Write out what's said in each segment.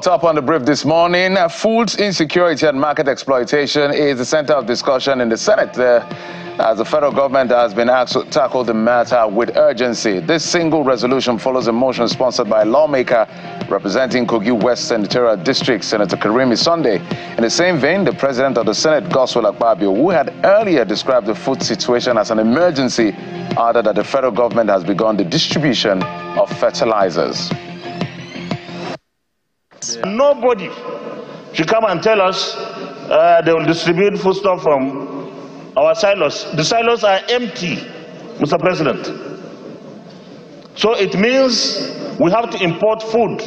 Top on the brief this morning, food insecurity and market exploitation is the center of discussion in the Senate, as the federal government has been asked to tackle the matter with urgency. This single resolution follows a motion sponsored by a lawmaker representing Kogi West Senatorial District, Senator Karimi Sunday. In the same vein, the president of the Senate, Godswill Akpabio, who had earlier described the food situation as an emergency, added that the federal government has begun the distribution of fertilizers. Nobody should come and tell us they will distribute foodstuff from our silos. The silos are empty, Mr. President. So it means we have to import food.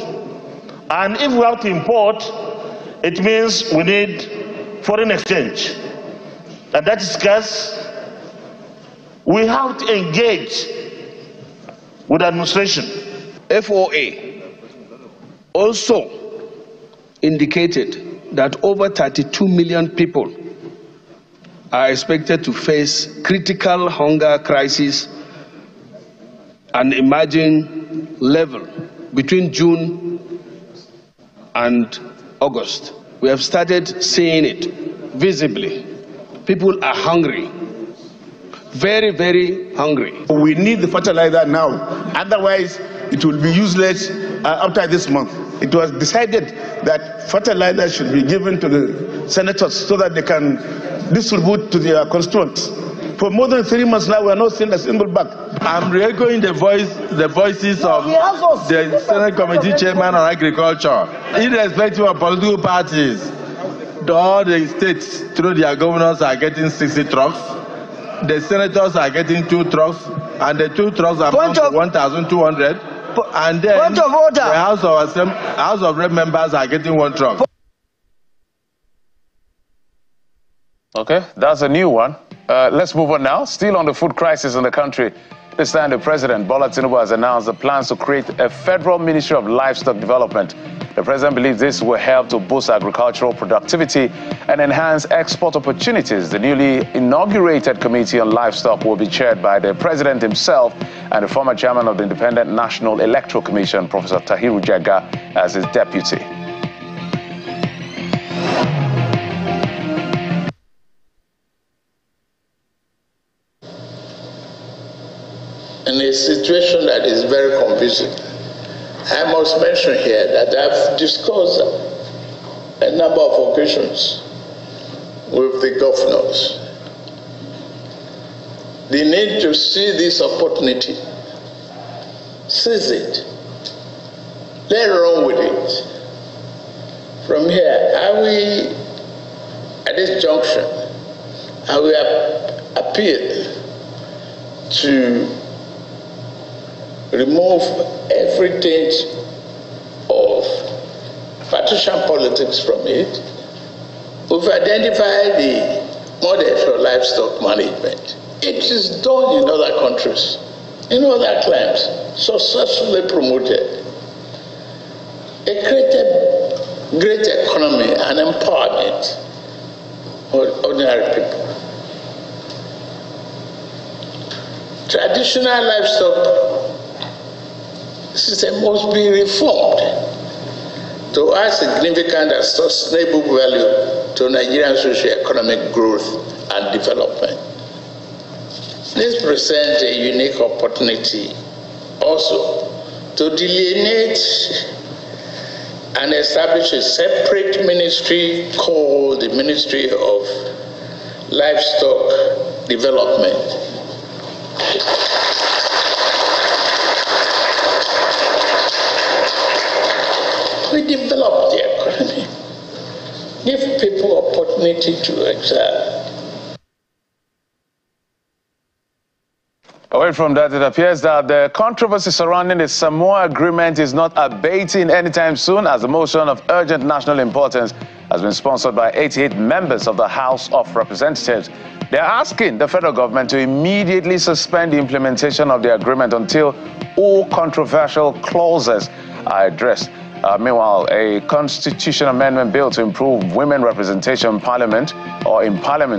And if we have to import, it means we need foreign exchange. And that is scarce. We have to engage with administration. FOA also indicated that over 32 million people are expected to face critical hunger crisis and emerging level between June and August. We have started seeing it visibly. People are hungry, very, very hungry. We need the fertilizer now, otherwise it will be useless after this month. It was decided that fertilizer should be given to the senators so that they can distribute to their constituents. For more than 3 months now, we are not seeing a single bag. I'm re-echoing the voices of the Senate Committee Chairman on Agriculture. Irrespective of political parties, all the states, through their governors, are getting 60 trucks. The senators are getting 2 trucks, and the 2 trucks are 1,200. And then the House of Rep members are getting 1 truck. Okay, that's a new one. Let's move on now. Still on the food crisis in the country. This time, the President, Bola Tinubu, has announced the plans to create a federal Ministry of Livestock Development. The President believes this will help to boost agricultural productivity and enhance export opportunities. The newly inaugurated Committee on Livestock will be chaired by the President himself and the former Chairman of the Independent National Electoral Commission, Professor Tahiru Jega, as his deputy. In a situation that is very confusing, I must mention here that I've discussed a number of occasions with the governors. They need to see this opportunity, seize it, let's run with it. From here, are we, at this junction, I will appeal to remove every taint of partisan politics from it. We've identified the model for livestock management. It is done in other countries, in other climes, successfully promoted. It created great economy and empowerment for ordinary people. Traditional livestock system must be reformed to add significant and sustainable value to Nigerian socio-economic growth and development. This presents a unique opportunity also to delineate and establish a separate ministry called the Ministry of Livestock Development. We develop the economy, give people opportunity to excel. Away from that, it appears that the controversy surrounding the Samoa Agreement is not abating anytime soon, as a motion of urgent national importance has been sponsored by 88 members of the House of Representatives. They're asking the federal government to immediately suspend the implementation of the agreement until all controversial clauses are addressed. Meanwhile, a constitution amendment bill to improve women representation in Parliament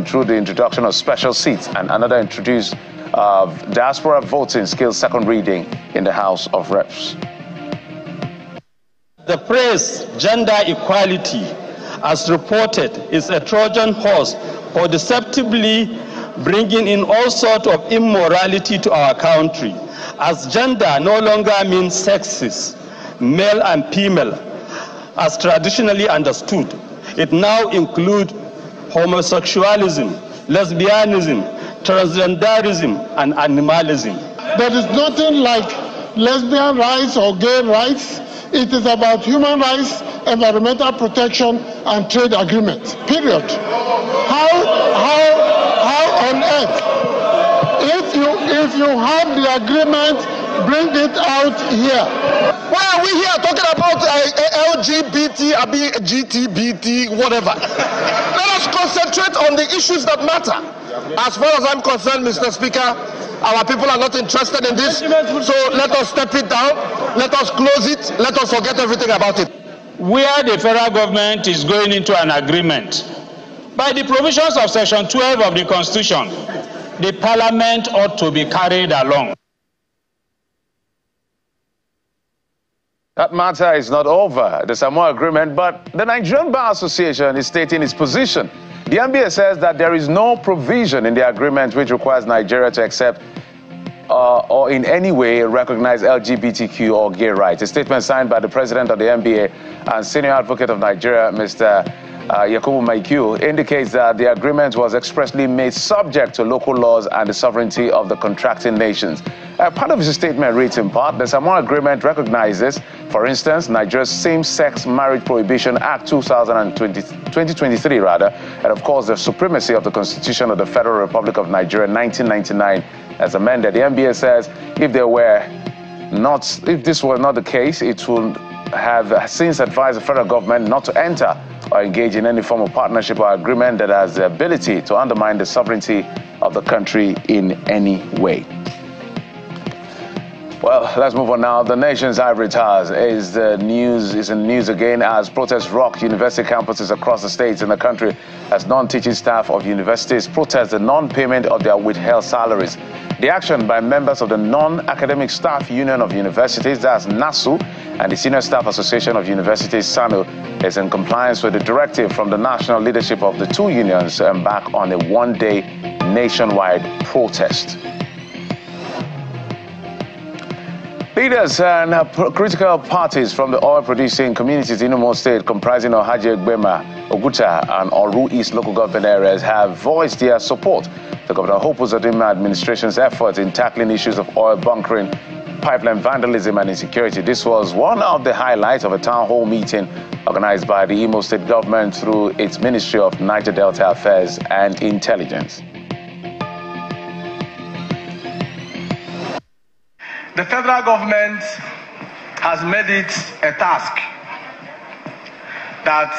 through the introduction of special seats, and another introduced diaspora voting skills second reading in the House of Reps. The phrase gender equality, as reported, is a Trojan horse for deceptively bringing in all sorts of immorality to our country, as gender no longer means sexes, male and female, as traditionally understood. It now includes homosexualism, lesbianism, transgenderism, and animalism. There is nothing like lesbian rights or gay rights. It is about human rights, environmental protection, and trade agreements, period. How on earth, if you have the agreement, bring it out here. Why are we here talking about LGBT, GTBT, whatever? Let us concentrate on the issues that matter. As far as I'm concerned, Mr. Speaker, our people are not interested in this, so let us step it down, let us close it, let us forget everything about it. Where the federal government is going into an agreement, by the provisions of Section 12 of the Constitution, the Parliament ought to be carried along. That matter is not over, the Samoa agreement, but the Nigerian Bar Association is stating its position. The NBA says that there is no provision in the agreement which requires Nigeria to accept or in any way recognize LGBTQ or gay rights. A statement signed by the president of the NBA and senior advocate of Nigeria, Mr. Yakubu Maikiu, indicates that the agreement was expressly made subject to local laws and the sovereignty of the contracting nations. Part of his statement reads in part, the Samoa Agreement recognizes, for instance, Nigeria's Same-Sex Marriage Prohibition Act 2023, and of course the supremacy of the Constitution of the Federal Republic of Nigeria 1999 as amended. The NBA says if this were not the case, it would have since advised the federal government not to enter or engage in any form of partnership or agreement that has the ability to undermine the sovereignty of the country in any way. Well, let's move on now. The nation's ivory towers is in news again as protests rock university campuses across the states in the country as non-teaching staff of universities protest the non-payment of their withheld salaries. The action by members of the Non-Academic Staff Union of Universities, that's NASU, and the Senior Staff Association of Universities, SANU, is in compliance with the directive from the national leadership of the two unions to embark on a one-day nationwide protest. Leaders and critical parties from the oil-producing communities in Imo State, comprising Ohaji Egbema, Oguta, and Oru East local government areas, have voiced their support to Governor Hope Uzodinma administration's efforts in tackling issues of oil bunkering, pipeline vandalism, and insecurity. This was one of the highlights of a town hall meeting organized by the Imo State government through its Ministry of Niger Delta Affairs and Intelligence. The federal government has made it a task that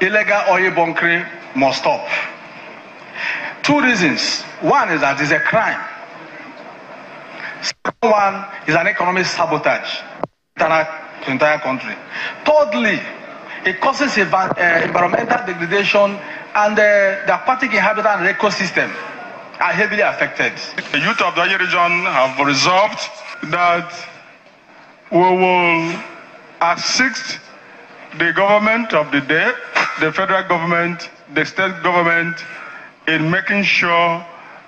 illegal oil bunkering must stop. Two reasons. One is that it's a crime. Second one is an economic sabotage to the entire country. Thirdly, it causes environmental degradation, and the aquatic inhabitant and ecosystem are heavily affected. The youth of the region have resolved that we will assist the government of the day, the federal government, the state government, in making sure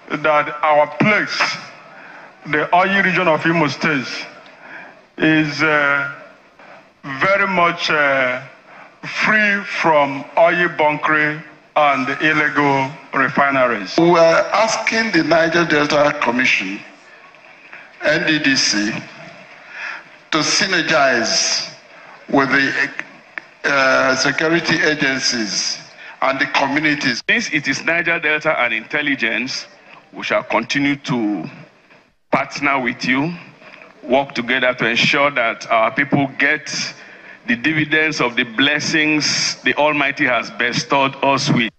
that our place, the oil region of Imo State, is very much free from oil bunkering and illegal refineries. We are asking the Niger Delta Commission, NDDC, to synergize with the security agencies and the communities. Since it is Niger Delta and intelligence, we shall continue to partner with you, work together to ensure that our people get the dividends of the blessings the Almighty has bestowed us with.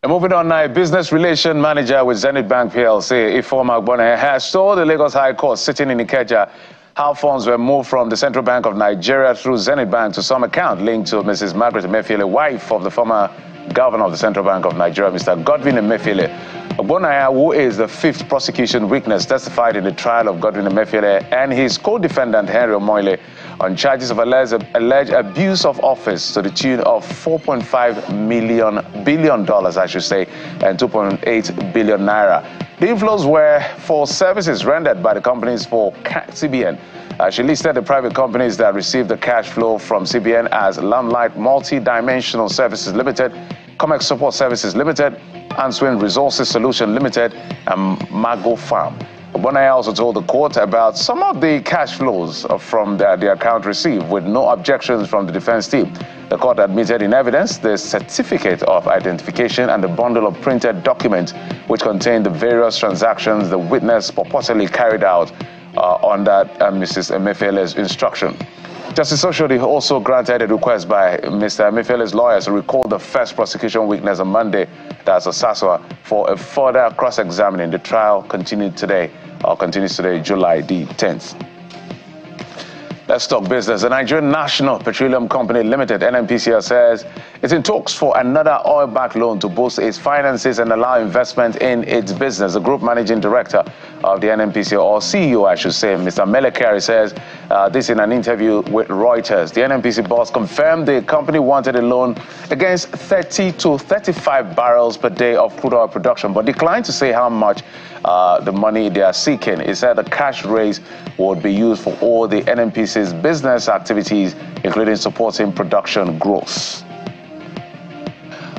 Moving on now, a business relation manager with Zenit Bank PLC, Ifeoma Agbonaya, has told the Lagos High Court sitting in Ikeja how funds were moved from the Central Bank of Nigeria through Zenit Bank to some account linked to Mrs. Margaret Emefiele, wife of the former governor of the Central Bank of Nigeria, Mr. Godwin Emefiele. Ogbonnaya, who is the fifth prosecution witness, testified in the trial of Godwin Emefiele and his co-defendant Henry Omoile on charges of alleged abuse of office to the tune of $4.5 billion, I should say, and 2.8 billion naira. The inflows were for services rendered by the companies for CBN. She listed the private companies that received the cash flow from CBN as Limelight Multi-Dimensional Services Limited, Comex Support Services Limited, Answin Resources Solution Limited, and Mago Farm. Ogbonnaya also told the court about some of the cash flows from the account received with no objections from the defense team. The court admitted in evidence the certificate of identification and the bundle of printed documents which contained the various transactions the witness purportedly carried out under Mrs. Emefiele's instruction. Justice Oshodi also granted a request by Mr. Emefiele's lawyers to recall the first prosecution witness on Monday, that's Osasua, for a further cross-examining. The trial continues today, July the 10th. Let's talk business. The Nigerian National Petroleum Company Limited, NNPC, says it's in talks for another oil-backed loan to boost its finances and allow investment in its business. The group managing director of the NNPC, or CEO, I should say, Mr. Melekari, says this in an interview with Reuters. The NNPC boss confirmed the company wanted a loan against 30 to 35 barrels per day of crude oil production, but declined to say how much the money they are seeking. He said the cash raised would be used for all the NNPC's business activities, including supporting production growth.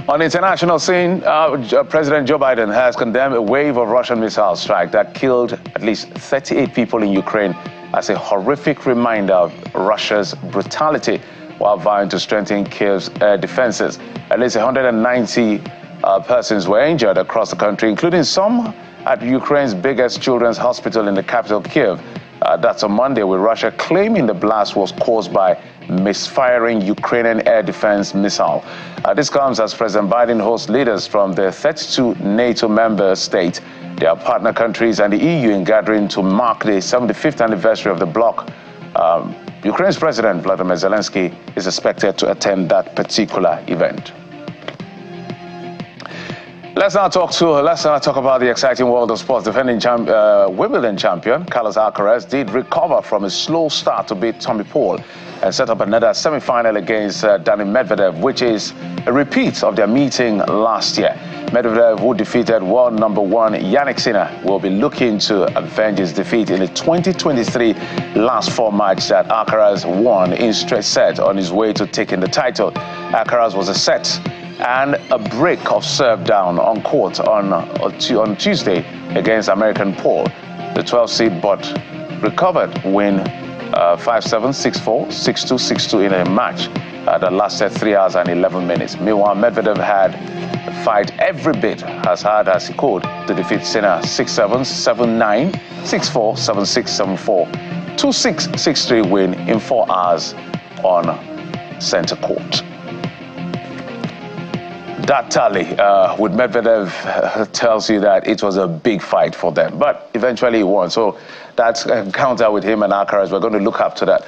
On the international scene, President Joe Biden has condemned a wave of Russian missile strike that killed at least 38 people in Ukraine as a horrific reminder of Russia's brutality while vowing to strengthen Kiev's air defenses. At least 190 persons were injured across the country, including some at Ukraine's biggest children's hospital in the capital, Kiev. That's on Monday, with Russia claiming the blast was caused by misfiring Ukrainian air defense missile. This comes as President Biden hosts leaders from the 32 NATO member states, their partner countries, and the EU in gathering to mark the 75th anniversary of the bloc. Ukraine's President Vladimir Zelensky is expected to attend that particular event. Let's now talk about the exciting world of sports. Defending Wimbledon champion Carlos Alcaraz did recover from a slow start to beat Tommy Paul and set up another semi-final against Daniil Medvedev, which is a repeat of their meeting last year. Medvedev, who defeated world number one Jannik Sinner, will be looking to avenge his defeat in the 2023 last four match that Alcaraz won in straight set on his way to taking the title. Alcaraz was a set and a break of serve down on court on Tuesday against American Paul. The 12th seed but recovered win 5-7, 6-4, 6-2, 6-2 in a match that lasted 3 hours and 11 minutes. Meanwhile, Medvedev had to fight every bit as hard as he could to defeat Sinner 6-7, 7-9, 6-4, 7-6, 7-4, 2-6, 6-3 win in 4 hours on center court. That tally with Medvedev tells you that it was a big fight for them, but eventually he won. So that encounter with him and Alcaraz, we're going to look up to that.